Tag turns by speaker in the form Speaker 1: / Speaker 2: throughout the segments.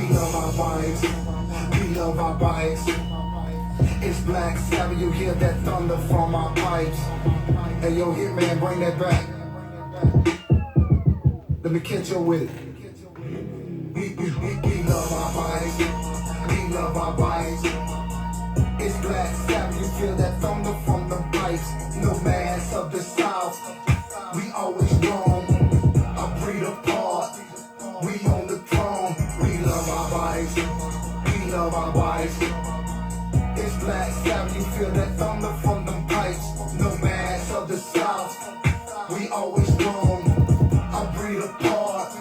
Speaker 1: love our bikes, we love our bikes. It's Black Sabbath, you hear that thunder from our pipes. Hey yo, Hitman, bring that back. Let me catch you with it. We love our bikes, we love our bikes. It's Black Sabbath, you feel that thunder from the pipes. Nomads of the South, we always roam. A breed apart, we on the throne. We love our bikes, we love our bikes. It's Black Sabbath, you feel that thunder from the pipes. Nomads of the South, we always roam. A breed apart,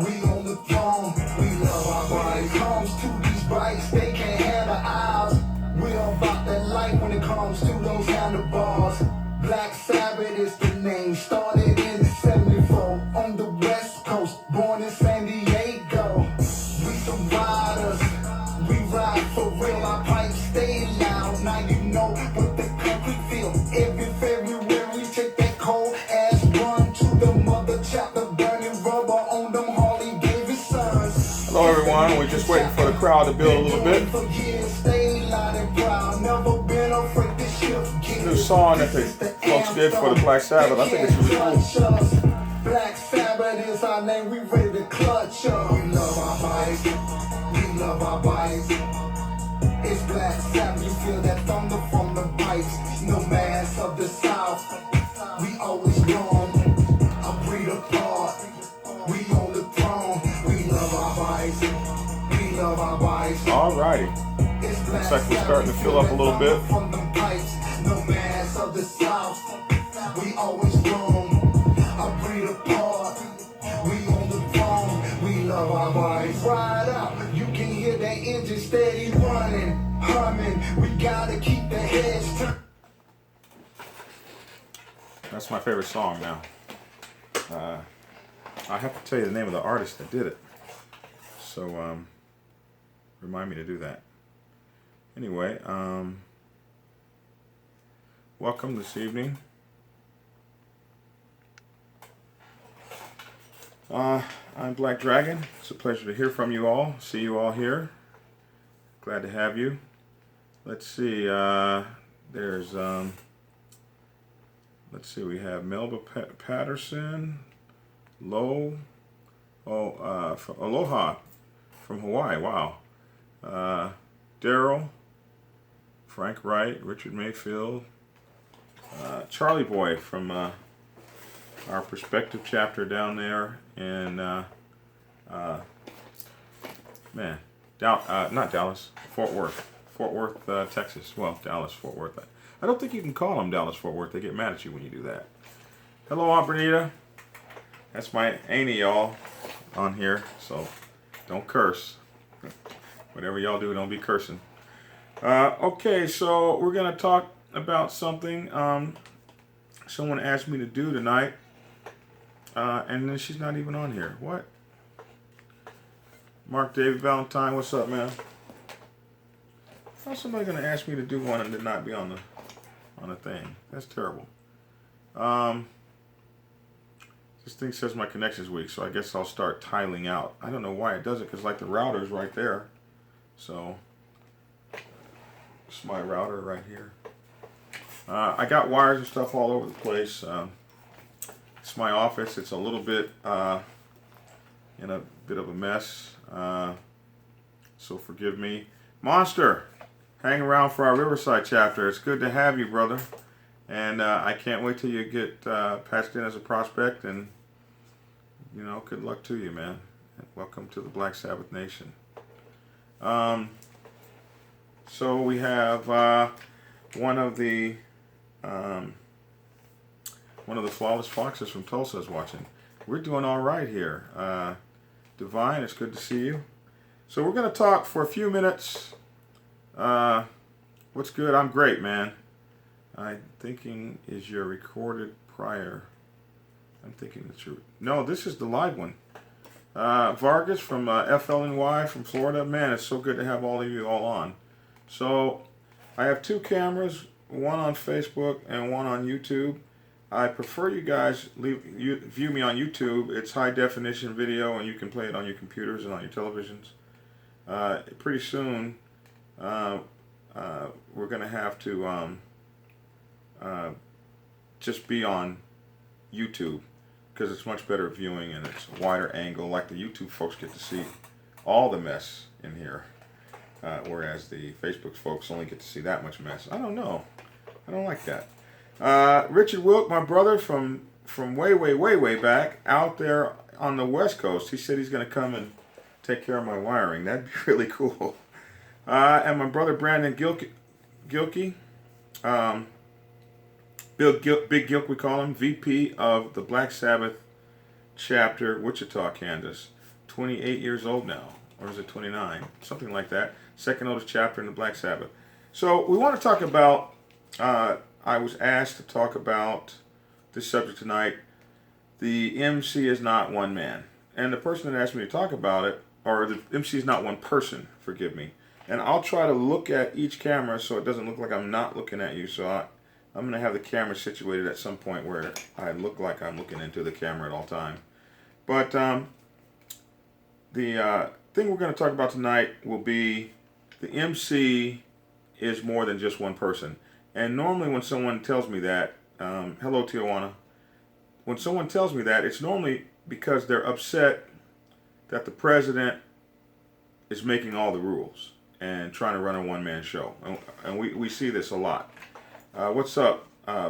Speaker 1: we on the throne. We love our bikes. Comes to these bikes, they can't handle ours. We're about that life when it comes to those handlebars. Black Sabbath is the name, started in 74 on the West Coast, born in San Diego. We some riders, we ride for real, our pipes stay loud. Now you know what the country feel. Every February, take that cold ass run to the mother chapter, burning rubber on them Harley Davidsons.
Speaker 2: Hello everyone, we're just waiting for the crowd to build a little bit. New song that the folks did for the Black Sabbath. I think it's really cool.
Speaker 1: Black Sabbath is our name, we ready to clutch up. We love our bikes, we love our bikes. It's Black Sabbath, you feel that thunder from the pipes. Nomads of the South, we always roam. A breed apart, we on the throne. We love our bikes, we love our bikes.
Speaker 2: Alrighty. Looks like we're starting to fill up a little bit.
Speaker 1: From the pipes, nomads of the South, we always roam. A breed apart, we on the throne. We love our bikes. Ride out, you can hear that engine steady running, humming. We gotta keep the heads turned.
Speaker 2: That's my favorite song now. I have to tell you the name of the artist that did it. So remind me to do that. Anyway, welcome this evening. I'm Black Dragon. It's a pleasure to hear from you all. See you all here. Glad to have you. Let's see. There's let's see. We have Melba Patterson, Lo. From Aloha, from Hawaii. Wow. Daryl. Frank Wright, Richard Mayfield, Charlie Boy from our Perspective chapter down there in, not Dallas, Fort Worth, Texas. Well, Dallas, Fort Worth. I don't think you can call them Dallas, Fort Worth. They get mad at you when you do that. Hello, Aunt Bernita. That's my auntie, y'all, on here, so don't curse. Whatever y'all do, don't be cursing. Okay, so we're going to talk about something someone asked me to do tonight, and then she's not even on here. What? Mark David Valentine, what's up, man? How's somebody going to ask me to do one and then not be on the thing? That's terrible. This thing says my connection's weak, so I guess I'll start tiling out. I don't know why it does it, because like the router's right there. So it's my router right here. I got wires and stuff all over the place. It's my office. It's a little bit in a bit of a mess. So forgive me. Monster, hang around for our Riverside chapter. It's good to have you, brother. And I can't wait till you get patched in as a prospect. And, you know, good luck to you, man. And welcome to the Black Sabbath Nation. So we have one of the Flawless Foxes from Tulsa is watching. We're doing all right here. Divine, it's good to see you. So we're going to talk for a few minutes. What's good? I'm great, man. I'm thinking, is your recorded prior? I'm thinking it's your... No, this is the live one. Vargas from FLNY from Florida. Man, it's so good to have all of you all on. So I have two cameras, one on Facebook and one on YouTube. I prefer you guys view me on YouTube. It's high definition video and you can play it on your computers and on your televisions. Pretty soon, we're going to have to just be on YouTube because it's much better viewing and it's a wider angle. Like the YouTube folks get to see all the mess in here, whereas the Facebook folks only get to see that much mess. I don't know. I don't like that. Richard Wilk, my brother from way back out there on the West Coast, he said he's going to come and take care of my wiring. That'd be really cool. And my brother Brandon Gilkey, Big Gilk we call him, VP of the Black Sabbath chapter, Wichita, Kansas. 28 years old now, or is it 29? Something like that. Second oldest chapter in the Black Sabbath. So we want to talk about, I was asked to talk about this subject tonight. The MC is not one man. And the person that asked me to talk about it, or the MC is not one person, forgive me. And I'll try to look at each camera so it doesn't look like I'm not looking at you. So I'm going to have the camera situated at some point where I look like I'm looking into the camera at all time. But the thing we're going to talk about tonight will be the MC is more than just one person. And normally when someone tells me that, hello Tijuana, when someone tells me that, it's normally because they're upset that the president is making all the rules and trying to run a one-man show. And we see this a lot. What's up,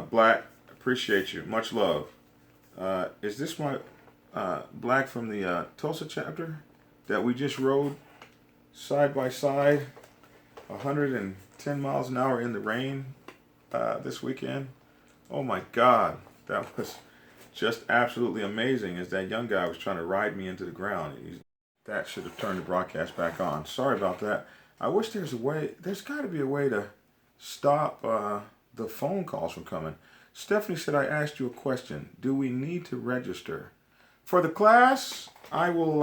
Speaker 2: Black? Appreciate you. Much love. Is this my Black from the Tulsa chapter that we just rode side by side 110 miles an hour in the rain this weekend? Oh my God, that was just absolutely amazing as that young guy was trying to ride me into the ground. That should have turned the broadcast back on. Sorry about that. I wish there's a way, there's got to be a way to stop the phone calls from coming. Stephanie said, I asked you a question. Do we need to register? For the class, I will,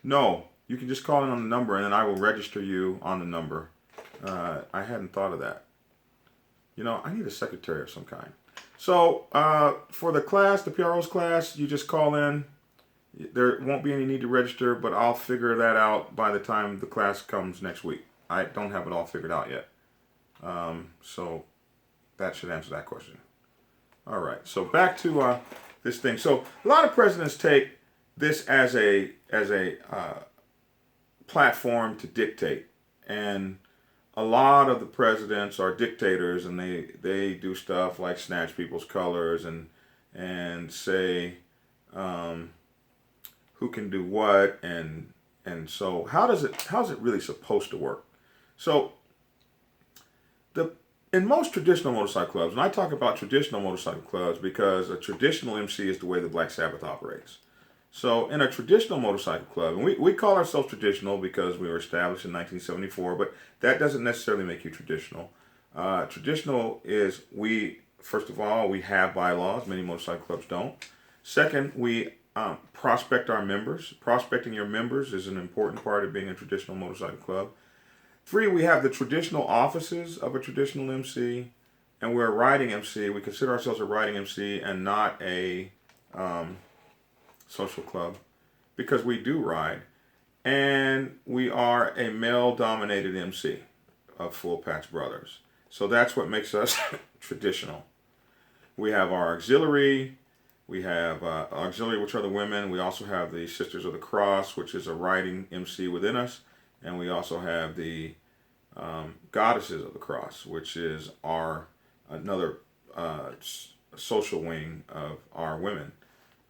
Speaker 2: no, you can just call in on the number and then I will register you on the number. I hadn't thought of that. You know, I need a secretary of some kind. So for the class, the PRO's class, you just call in. There won't be any need to register, but I'll figure that out by the time the class comes next week. I don't have it all figured out yet. So that should answer that question. All right, so back to this thing. So a lot of presidents take this as a platform to dictate. And a lot of the presidents are dictators, and they do stuff like snatch people's colors and say who can do what, and so how's it really supposed to work? So in most traditional motorcycle clubs, and I talk about traditional motorcycle clubs because a traditional MC is the way the Black Sabbath operates. So in a traditional motorcycle club, and we call ourselves traditional because we were established in 1974, but that doesn't necessarily make you traditional. Traditional is first of all, we have bylaws. Many motorcycle clubs don't. Second, we prospect our members. Prospecting your members is an important part of being a traditional motorcycle club. 3, we have the traditional offices of a traditional MC, and we're a riding MC. We consider ourselves a riding MC and not a social club because we do ride. And we are a male-dominated MC of Full Patch Brothers. So that's what makes us traditional. We have our auxiliary. We have auxiliary, which are the women. We also have the Sisters of the Cross, which is a riding MC within us. And we also have the Goddesses of the Cross, which is another social wing of our women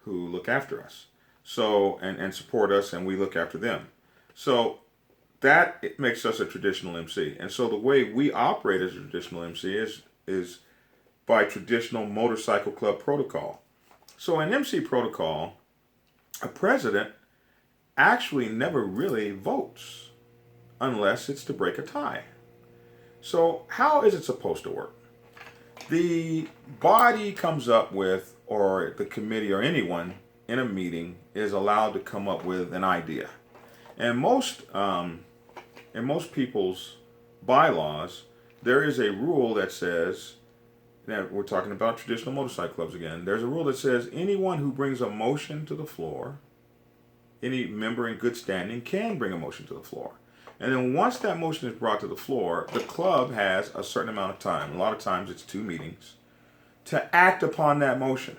Speaker 2: who look after us. So, and support us, and we look after them. So that makes us a traditional MC. And so the way we operate as a traditional MC is by traditional motorcycle club protocol. So in MC protocol, a president actually never really votes unless it's to break a tie. So how is it supposed to work? The body comes up with, or the committee or anyone in a meeting is allowed to come up with an idea. And in most people's bylaws, there is a rule that says now we're talking about traditional motorcycle clubs again. There's a rule that says anyone who brings a motion to the floor, any member in good standing can bring a motion to the floor. And then once that motion is brought to the floor, the club has a certain amount of time. A lot of times it's 2 meetings to act upon that motion,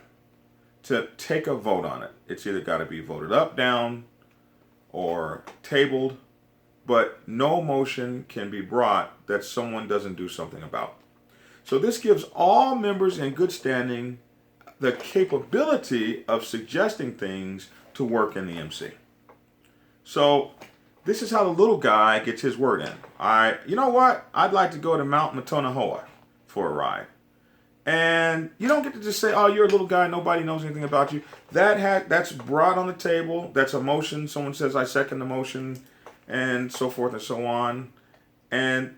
Speaker 2: to take a vote on it. It's either got to be voted up, down, or tabled, but no motion can be brought that someone doesn't do something about. So this gives all members in good standing the capability of suggesting things to work in the MC. So this is how the little guy gets his word in. You know what? I'd like to go to Mount Matonahoa for a ride. And you don't get to just say, oh, you're a little guy, nobody knows anything about you. That's brought on the table. That's a motion. Someone says, I second the motion, and so forth and so on. And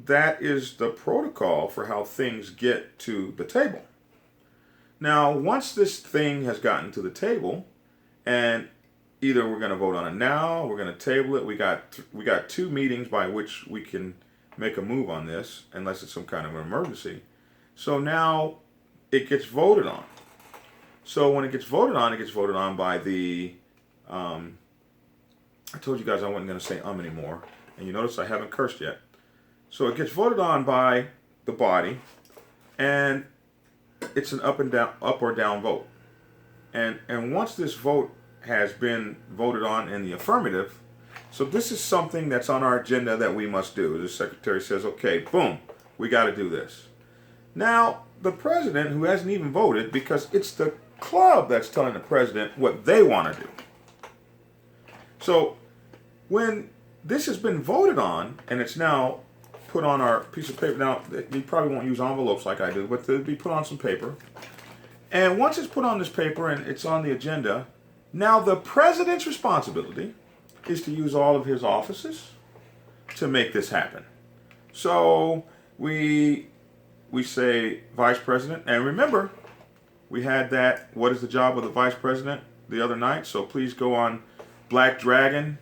Speaker 2: that is the protocol for how things get to the table. Now, once this thing has gotten to the table, and either we're going to vote on it now, we're going to table it. We got 2 meetings by which we can make a move on this, unless it's some kind of an emergency. So now it gets voted on. So when it gets voted on by the, I told you guys I wasn't going to say anymore, and you notice I haven't cursed yet. So it gets voted on by the body, and it's an up or down vote. And once this vote has been voted on in the affirmative, so this is something that's on our agenda that we must do. The secretary says, okay, boom, we got to do this. Now, the president, who hasn't even voted, because it's the club that's telling the president what they want to do. So when this has been voted on, and it's now put on our piece of paper, now you probably won't use envelopes like I do, but they'll be put on some paper. And once it's put on this paper and it's on the agenda, now the president's responsibility is to use all of his offices to make this happen. So we say vice president, and remember, we had that, what is the job of the vice president, the other night, so please go on Black Dragon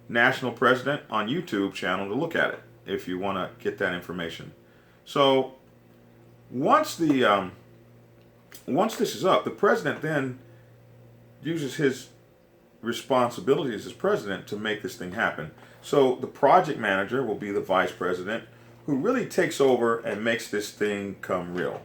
Speaker 2: National President on YouTube channel to look at it if you want to get that information. So once this is up, the president then uses his responsibilities as president to make this thing happen. So the project manager will be the vice president, who really takes over and makes this thing come real.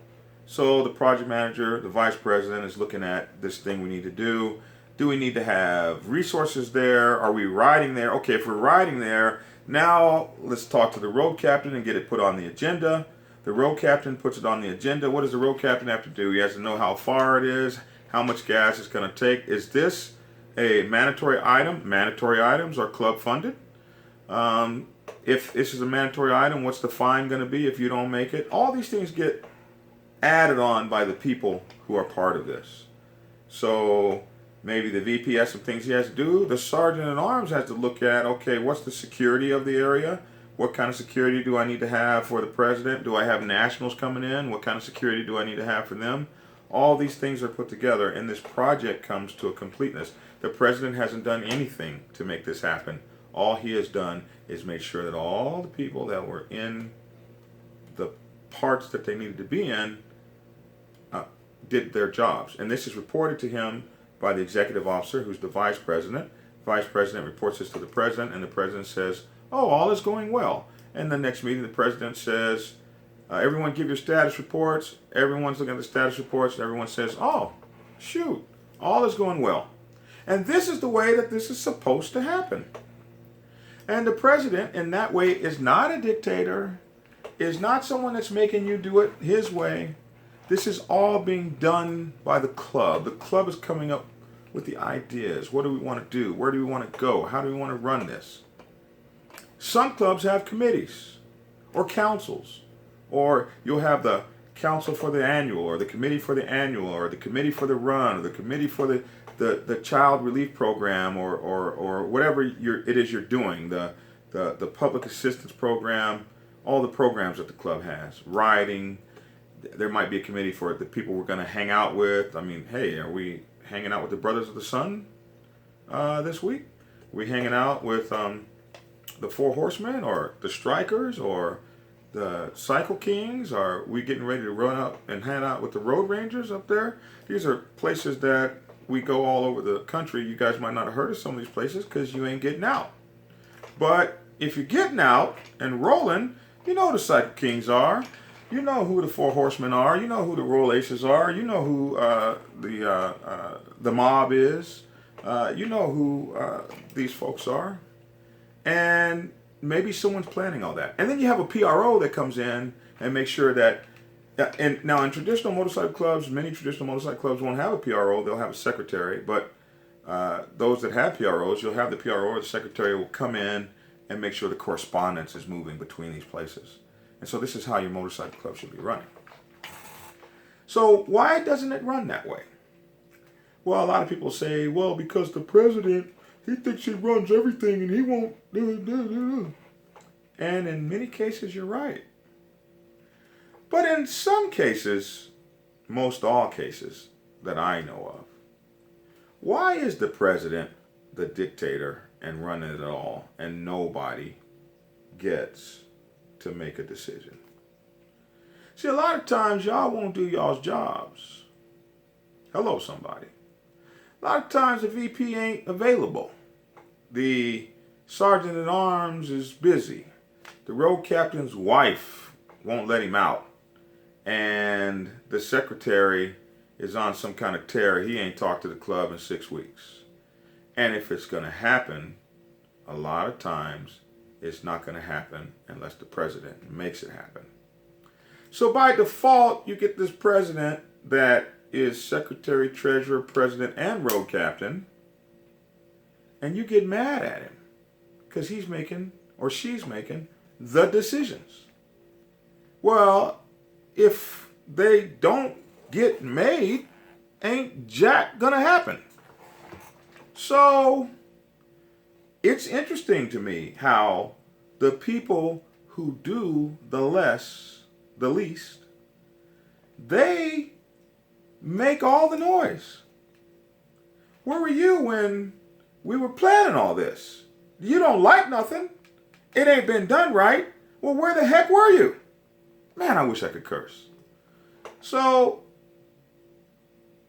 Speaker 2: So the project manager, the vice president, is looking at this thing we need to do. Do we need to have resources there? Are we riding there? Okay, if we're riding there, now let's talk to the road captain and get it put on the agenda. The road captain puts it on the agenda. What does the road captain have to do? He has to know how far it is, how much gas it's going to take. Is this a mandatory item? Mandatory items are club funded. If this is a mandatory item, what's the fine going to be if you don't make it? All these things get added on by the people who are part of this. So maybe the VP has some things he has to do. The sergeant at arms has to look at, okay, what's the security of the area? What kind of security do I need to have for the president? Do I have nationals coming in? What kind of security do I need to have for them? All these things are put together, and this project comes to a completeness. The president hasn't done anything to make this happen. All he has done is made sure that all the people that were in the parts that they needed to be in did their jobs. And this is reported to him by the executive officer, who's the vice president. Vice president reports this to the president, and the president says, oh, all is going well. And the next meeting, the president says, everyone give your status reports. Everyone's looking at the status reports, and everyone says, oh, shoot, all is going well. And this is the way that this is supposed to happen. And the president, in that way, is not a dictator, is not someone that's making you do it his way. This is all being done by the club. The club is coming up with the ideas. What do we want to do? Where do we want to go? How do we want to run this? Some clubs have committees or councils, or you'll have the council for the annual, or the committee for the annual, or the committee for the run, or the committee for the child relief program, or whatever it is you're doing, the public assistance program, all the programs that the club has, riding. There might be a committee for the people we're going to hang out with. I mean, hey, are we hanging out with the Brothers of the Sun this week? Are we hanging out with the Four Horsemen, or the Strikers, or the Cycle Kings? Are we getting ready to run up and hang out with the Road Rangers up there? These are places that we go all over the country. You guys might not have heard of some of these places because you ain't getting out. But if you're getting out and rolling, you know who the Cycle Kings are. You know who the Four Horsemen are. You know who the Royal Aces are. You know who the mob is. You know who these folks are. And maybe someone's planning all that. And then you have a PRO that comes in and makes sure that, and now in traditional motorcycle clubs, many traditional motorcycle clubs won't have a PRO. They'll have a secretary. But those that have PROs, you'll have the PRO or the secretary will come in and make sure the correspondence is moving between these places. And so this is how your motorcycle club should be running. So why doesn't it run that way? Well, a lot of people say, well, because the president, he thinks he runs everything and he won't do. And in many cases, you're right. But in some cases, most all cases that I know of, why is the president the dictator and running it all and nobody gets to make a decision? See, a lot of times y'all won't do y'all's jobs. Hello, somebody. A lot of times the VP ain't available. The sergeant at arms is busy. The road captain's wife won't let him out. And the secretary is on some kind of tear. He ain't talked to the club in 6 weeks. And if it's going to happen, a lot of times it's not going to happen unless the president makes it happen. So by default, you get this president that is secretary, treasurer, president, and road captain, and you get mad at him because he's making or she's making the decisions. Well, if they don't get made, ain't jack gonna happen. So it's interesting to me how the people who do the least, they make all the noise. Where were you when we were planning all this? You don't like nothing. It ain't been done right. Well, where the heck were you? Man, I wish I could curse. So,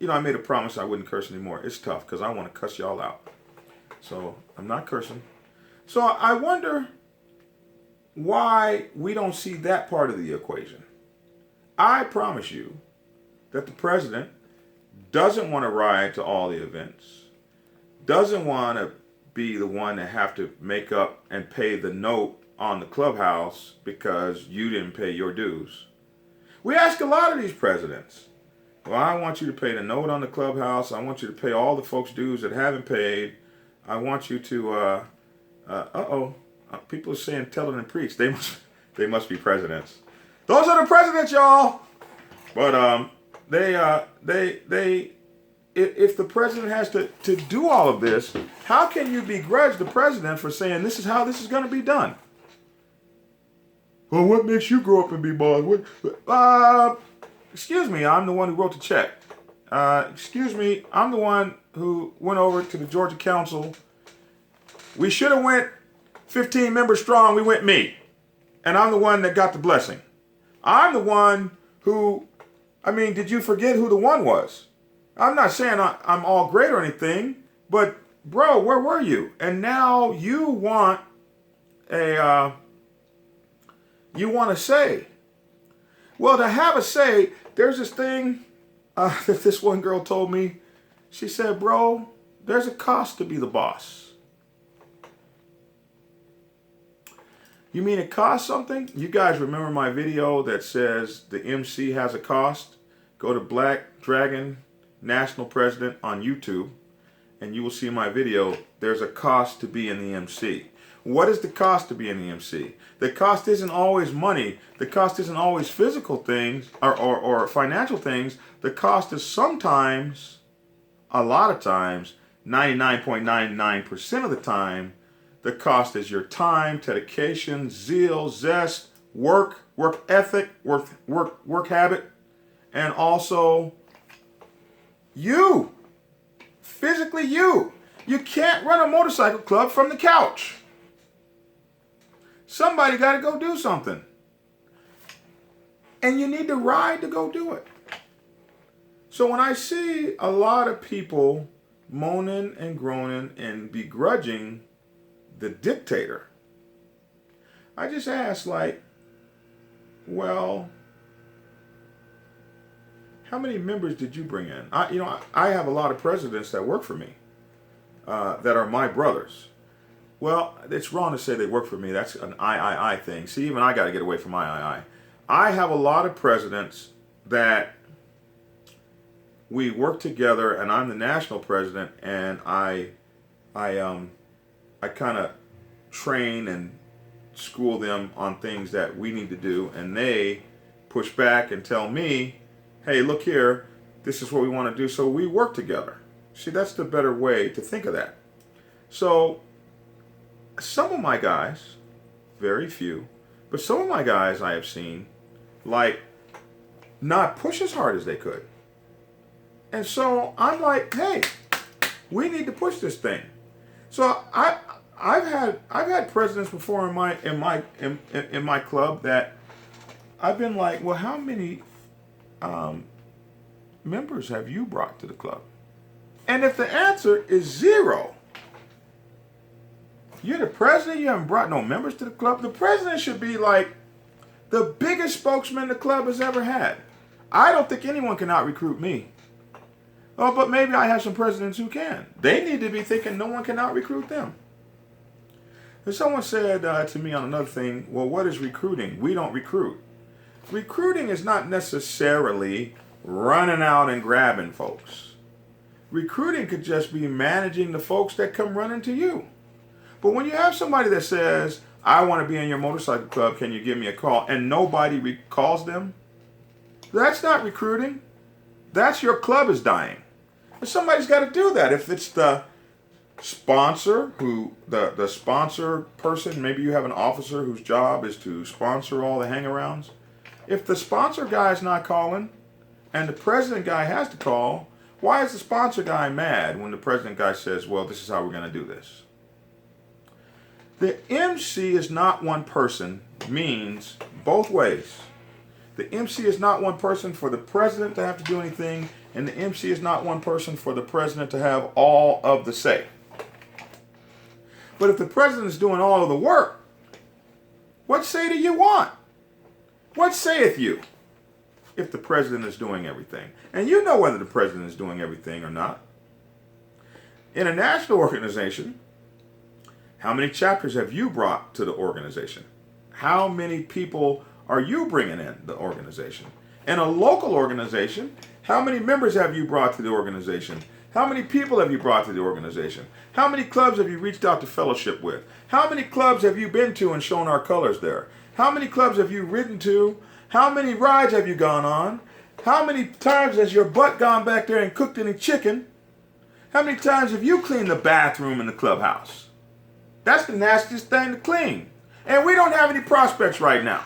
Speaker 2: I made a promise I wouldn't curse anymore. It's tough because I want to cuss y'all out. So, I'm not cursing. So, I wonder why we don't see that part of the equation. I promise you that the president doesn't want to ride to all the events, doesn't want to be the one that have to make up and pay the note on the clubhouse because you didn't pay your dues. We ask a lot of these presidents, well, I want you to pay the note on the clubhouse. I want you to pay all the folks' dues that haven't paid. I want you to, people are saying tell it and preach. They must be presidents. Those are the presidents, y'all. But if the president has to do all of this, how can you begrudge the president for saying this is how this is going to be done? Well, what makes you grow up and be boss? Excuse me, I'm the one who wrote the check. Excuse me, I'm the one who went over to the Georgia Council. We should have went 15 members strong. We went me. And I'm the one that got the blessing. I'm the one who, did you forget who the one was? I'm not saying I'm all great or anything, but bro, where were you? And now you want a say. Well, to have a say, there's this thing that this one girl told me. She said, bro, there's a cost to be the boss. You mean it costs something? You guys remember my video that says the MC has a cost? Go to Black Dragon National President on YouTube and you will see my video. There's a cost to be in the MC. What is the cost to be in the MC? The cost isn't always money. The cost isn't always physical things or financial things. The cost is sometimes, a lot of times, 99.99% of the time, the cost is your time, dedication, zeal, zest, work ethic, work habit, and also you. Physically you. You can't run a motorcycle club from the couch. Somebody got to go do something. And you need to ride to go do it. So when I see a lot of people moaning and groaning and begrudging the dictator, I just ask, like, well, how many members did you bring in? I have a lot of presidents that work for me, that are my brothers. Well, it's wrong to say they work for me. That's an I thing. See, even I got to get away from I. I have a lot of presidents that we work together, and I'm the national president, and I kind of train and school them on things that we need to do, and they push back and tell me, hey, look here, this is what we want to do, so we work together. See, that's the better way to think of that. So some of my guys, very few, but some of my guys I have seen, like, not push as hard as they could. And so I'm like, hey, we need to push this thing. So I've had presidents before in my club that I've been like, well, how many members have you brought to the club? And if the answer is 0, you're the president, you haven't brought no members to the club. The president should be like the biggest spokesman the club has ever had. I don't think anyone can out-recruit me. Oh, but maybe I have some presidents who can. They need to be thinking no one can out-recruit them. And someone said to me on another thing, well, what is recruiting? We don't recruit. Recruiting is not necessarily running out and grabbing folks. Recruiting could just be managing the folks that come running to you. But when you have somebody that says, I want to be in your motorcycle club, can you give me a call? And nobody calls them, that's not recruiting. That's your club is dying. And somebody's got to do that. If it's the sponsor, the sponsor person, maybe you have an officer whose job is to sponsor all the hang-arounds. If the sponsor guy is not calling and the president guy has to call, why is the sponsor guy mad when the president guy says, well, this is how we're going to do this? The MC is not one person means both ways. The MC is not one person for the president to have to do anything, and the MC is not one person for the president to have all of the say. But if the president is doing all of the work, what say do you want? What saith you if the president is doing everything? And you know whether the president is doing everything or not. In a national organization, how many chapters have you brought to the organization? How many people are you bringing in the organization? In a local organization, how many members have you brought to the organization? How many people have you brought to the organization? How many clubs have you reached out to fellowship with? How many clubs have you been to and shown our colors there? How many clubs have you ridden to? How many rides have you gone on? How many times has your butt gone back there and cooked any chicken? How many times have you cleaned the bathroom in the clubhouse? That's the nastiest thing to clean. And we don't have any prospects right now.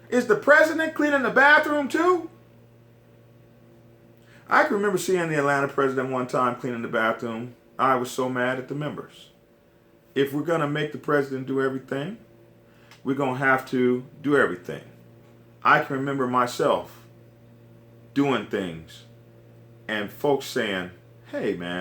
Speaker 2: Is the president cleaning the bathroom too? I can remember seeing the Atlanta president one time cleaning the bathroom. I was so mad at the members. If we're going to make the president do everything, we're going to have to do everything. I can remember myself doing things and folks saying, hey man,